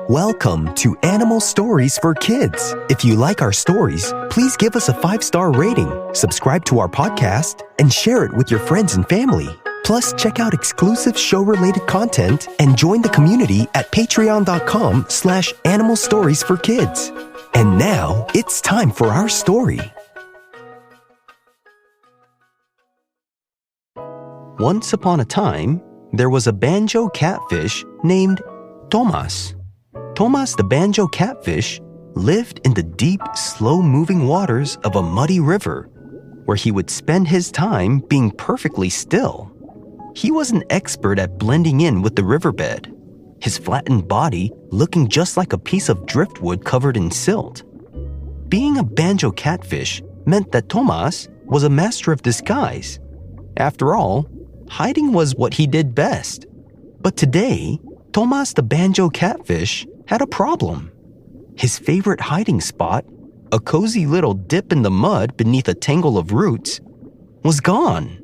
Welcome to Animal Stories for Kids. If you like our stories, please give us a 5-star rating, subscribe to our podcast, and share it with your friends and family. Plus, check out exclusive show-related content and join the community at patreon.com/Animal Stories for Kids. And now, it's time for our story. Once upon a time, there was a banjo catfish named Thomas. Thomas the banjo catfish lived in the deep, slow-moving waters of a muddy river, where he would spend his time being perfectly still. He was an expert at blending in with the riverbed, his flattened body looking just like a piece of driftwood covered in silt. Being a banjo catfish meant that Thomas was a master of disguise. After all, hiding was what he did best. But today, Thomas the banjo catfish had a problem. His favorite hiding spot, a cozy little dip in the mud beneath a tangle of roots, was gone.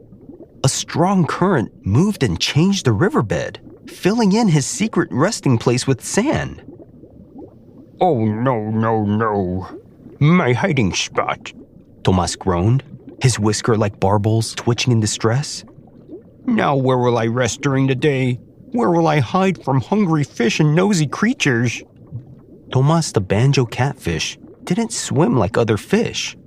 A strong current moved and changed the riverbed, filling in his secret resting place with sand. "Oh, no. My hiding spot," Thomas groaned, his whisker like barbels twitching in distress. "Now where will I rest during the day? Where will I hide from hungry fish and nosy creatures?" Thomas the banjo catfish didn't swim like other fish.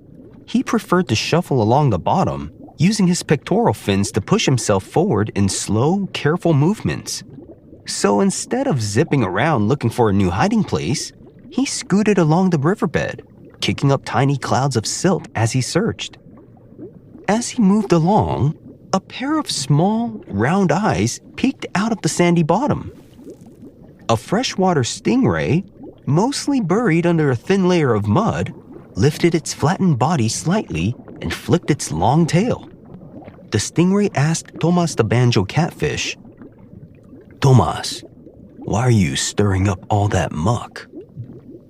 He preferred to shuffle along the bottom, using his pectoral fins to push himself forward in slow, careful movements. So instead of zipping around looking for a new hiding place, he scooted along the riverbed, kicking up tiny clouds of silt as he searched. As he moved along, a pair of small, round eyes peeked out of the sandy bottom. A freshwater stingray, mostly buried under a thin layer of mud, lifted its flattened body slightly and flicked its long tail. The stingray asked Thomas the banjo catfish, "Thomas, why are you stirring up all that muck?"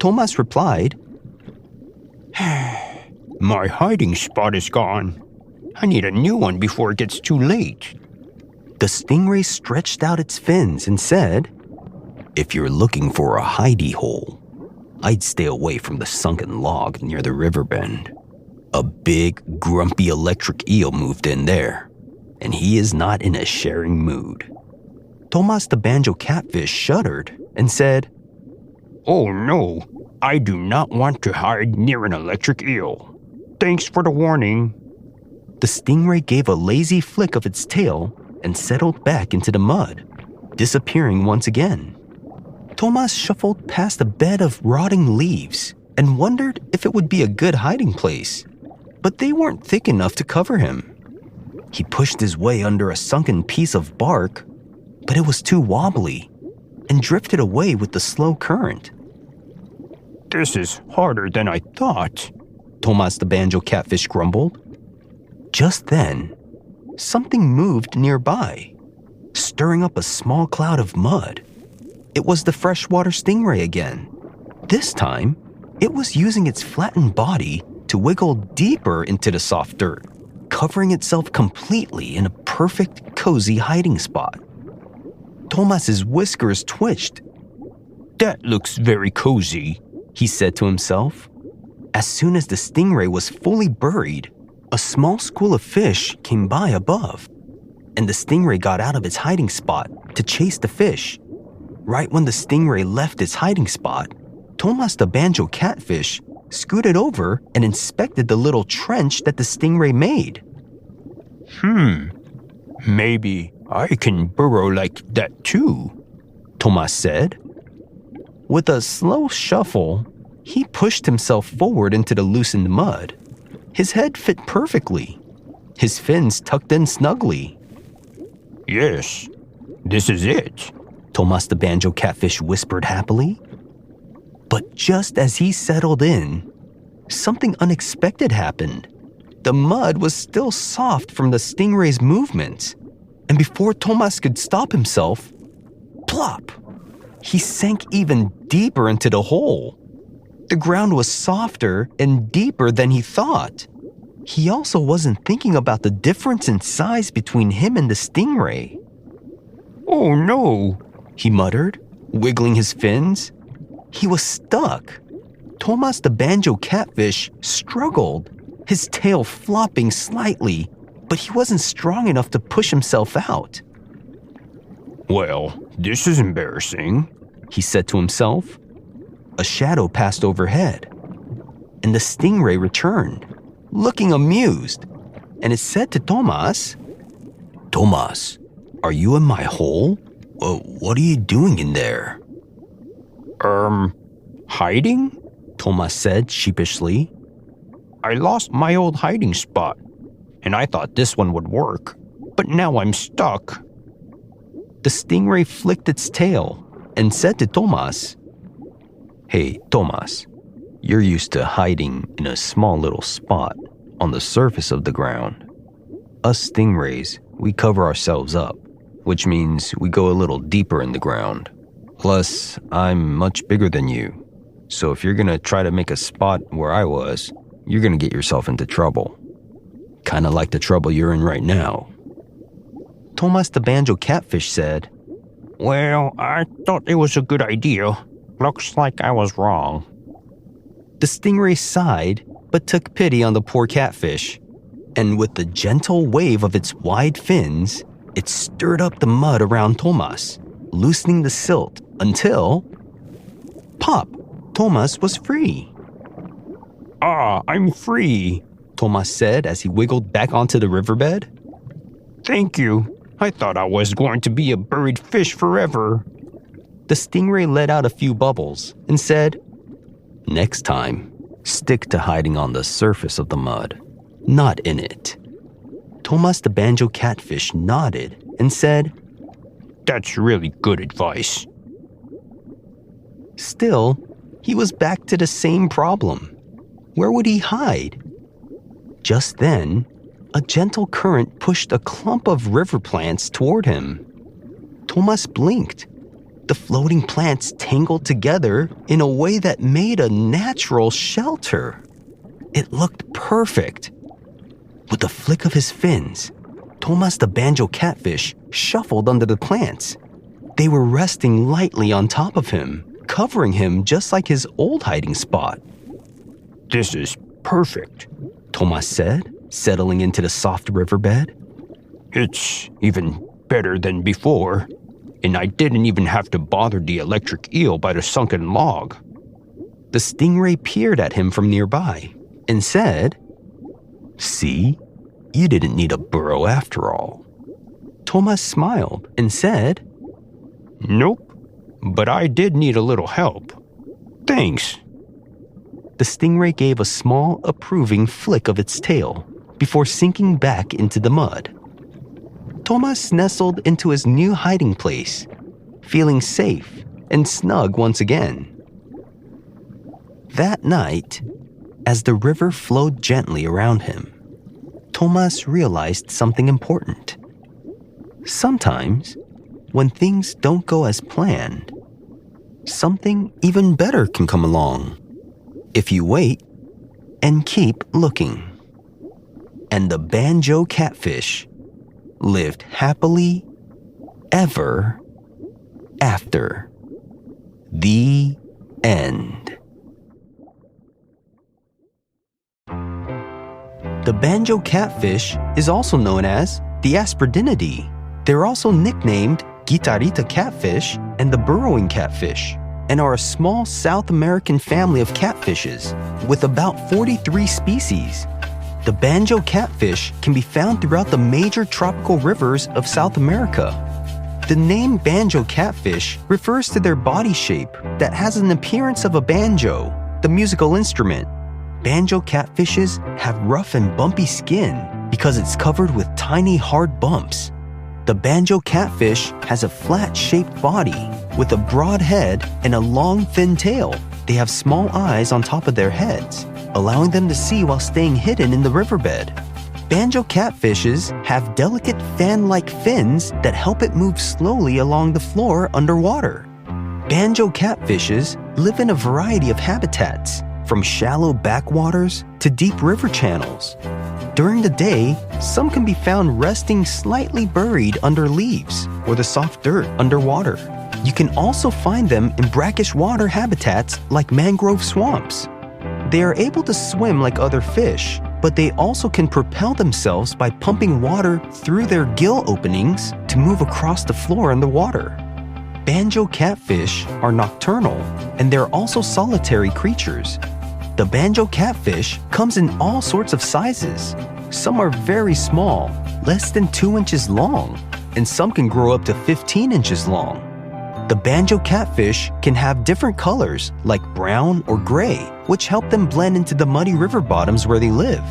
Thomas replied, "My hiding spot is gone. I need a new one before it gets too late." The stingray stretched out its fins and said, "If you're looking for a hidey hole, I'd stay away from the sunken log near the river bend. A big, grumpy electric eel moved in there, and he is not in a sharing mood." Thomas the banjo catfish shuddered and said, "Oh no, I do not want to hide near an electric eel. Thanks for the warning." The stingray gave a lazy flick of its tail and settled back into the mud, disappearing once again. Thomas shuffled past a bed of rotting leaves and wondered if it would be a good hiding place, but they weren't thick enough to cover him. He pushed his way under a sunken piece of bark, but it was too wobbly and drifted away with the slow current. "This is harder than I thought," Thomas the banjo catfish grumbled. Just then, something moved nearby, stirring up a small cloud of mud. It was the freshwater stingray again. This time, it was using its flattened body to wiggle deeper into the soft dirt, covering itself completely in a perfect, cozy hiding spot. Thomas's whiskers twitched. "That looks very cozy," he said to himself. As soon as the stingray was fully buried, a small school of fish came by above, and the stingray got out of its hiding spot to chase the fish. Right when the stingray left its hiding spot, Thomas the banjo catfish scooted over and inspected the little trench that the stingray made. Maybe I can burrow like that too," Thomas said. With a slow shuffle, he pushed himself forward into the loosened mud. His head fit perfectly, his fins tucked in snugly. "Yes, this is it," Thomas the banjo catfish whispered happily. But just as he settled in, something unexpected happened. The mud was still soft from the stingray's movements, and before Thomas could stop himself, plop! He sank even deeper into the hole. The ground was softer and deeper than he thought. He also wasn't thinking about the difference in size between him and the stingray. "Oh no," he muttered, wiggling his fins. He was stuck. Thomas the banjo catfish struggled, his tail flopping slightly, but he wasn't strong enough to push himself out. Well, this is embarrassing, he said to himself. A shadow passed overhead, and the stingray returned, looking amused, and it said to Thomas, "Thomas, are you in my hole? What are you doing in there?" Hiding? Thomas said sheepishly. I lost my old hiding spot, and I thought this one would work, but now I'm stuck. The stingray flicked its tail and said to Thomas, "Hey, Thomas, you're used to hiding in a small little spot on the surface of the ground. Us stingrays, we cover ourselves up, which means we go a little deeper in the ground. Plus, I'm much bigger than you, so if you're gonna try to make a spot where I was, you're gonna get yourself into trouble. Kinda like the trouble you're in right now." Thomas the banjo catfish said, Well, I thought it was a good idea. Looks like I was wrong. The stingray sighed, but took pity on the poor catfish, and with the gentle wave of its wide fins, it stirred up the mud around Thomas, loosening the silt until... Pop! Thomas was free. I'm free, Thomas said as he wiggled back onto the riverbed. Thank you. I thought I was going to be a buried fish forever. The stingray let out a few bubbles and said, "Next time, stick to hiding on the surface of the mud, not in it." Thomas the banjo catfish nodded and said, That's really good advice. Still, he was back to the same problem. Where would he hide? Just then, a gentle current pushed a clump of river plants toward him. Thomas blinked. The floating plants tangled together in a way that made a natural shelter. It looked perfect. With a flick of his fins, Thomas the banjo catfish shuffled under the plants. They were resting lightly on top of him, covering him just like his old hiding spot. This is perfect, Thomas said, settling into the soft riverbed. It's even better than before, and I didn't even have to bother the electric eel by the sunken log. The stingray peered at him from nearby and said, "See, you didn't need a burrow after all." Thomas smiled and said, Nope, but I did need a little help. Thanks. The stingray gave a small, approving flick of its tail before sinking back into the mud. Thomas nestled into his new hiding place, feeling safe and snug once again. That night, as the river flowed gently around him, Thomas realized something important. Sometimes, when things don't go as planned, something even better can come along if you wait and keep looking. And the banjo catfish lived happily ever after. The end. The banjo catfish is also known as the Aspidinidae. They're also nicknamed Guitarita catfish and the burrowing catfish, and are a small South American family of catfishes with about 43 species. The banjo catfish can be found throughout the major tropical rivers of South America. The name banjo catfish refers to their body shape that has an appearance of a banjo, the musical instrument. Banjo catfishes have rough and bumpy skin because it's covered with tiny hard bumps. The banjo catfish has a flat-shaped body with a broad head and a long, thin tail. They have small eyes on top of their heads, allowing them to see while staying hidden in the riverbed. Banjo catfishes have delicate fan-like fins that help it move slowly along the floor underwater. Banjo catfishes live in a variety of habitats, from shallow backwaters to deep river channels. During the day, some can be found resting slightly buried under leaves or the soft dirt underwater. You can also find them in brackish water habitats like mangrove swamps. They are able to swim like other fish, but they also can propel themselves by pumping water through their gill openings to move across the floor in the water. Banjo catfish are nocturnal, and they're also solitary creatures. The banjo catfish comes in all sorts of sizes. Some are very small, less than 2 inches long, and some can grow up to 15 inches long. The banjo catfish can have different colors like brown or gray, which help them blend into the muddy river bottoms where they live.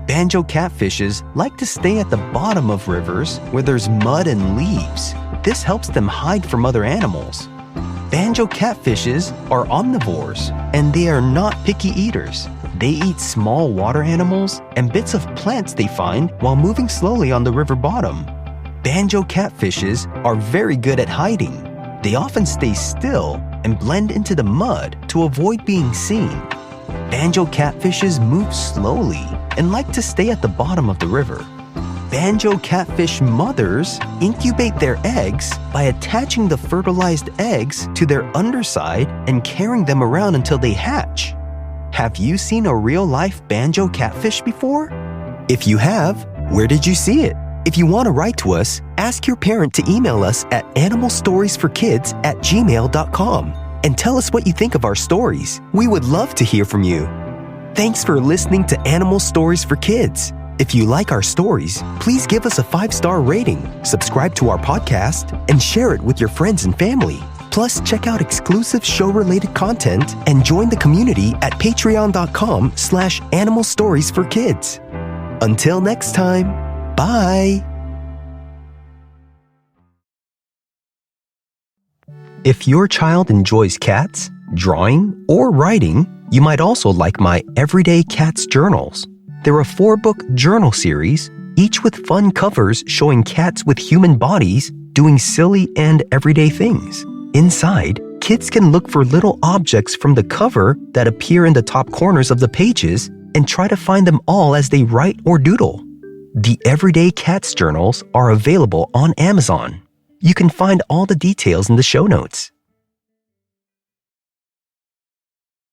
Banjo catfishes like to stay at the bottom of rivers where there's mud and leaves. This helps them hide from other animals. Banjo catfishes are omnivores, and they are not picky eaters. They eat small water animals and bits of plants they find while moving slowly on the river bottom. Banjo catfishes are very good at hiding. They often stay still and blend into the mud to avoid being seen. Banjo catfishes move slowly and like to stay at the bottom of the river. Banjo catfish mothers incubate their eggs by attaching the fertilized eggs to their underside and carrying them around until they hatch. Have you seen a real-life banjo catfish before? If you have, where did you see it? If you want to write to us, ask your parent to email us at animalstoriesforkids@gmail.com and tell us what you think of our stories. We would love to hear from you. Thanks for listening to Animal Stories for Kids. If you like our stories, please give us a 5-star rating, subscribe to our podcast, and share it with your friends and family. Plus, check out exclusive show-related content and join the community at patreon.com/animalstoriesforkids. Until next time, bye! If your child enjoys cats, drawing, or writing, you might also like my Everyday Cats Journals. They're a 4-book journal series, each with fun covers showing cats with human bodies doing silly and everyday things. Inside, kids can look for little objects from the cover that appear in the top corners of the pages and try to find them all as they write or doodle. The Everyday Cats Journals are available on Amazon. You can find all the details in the show notes.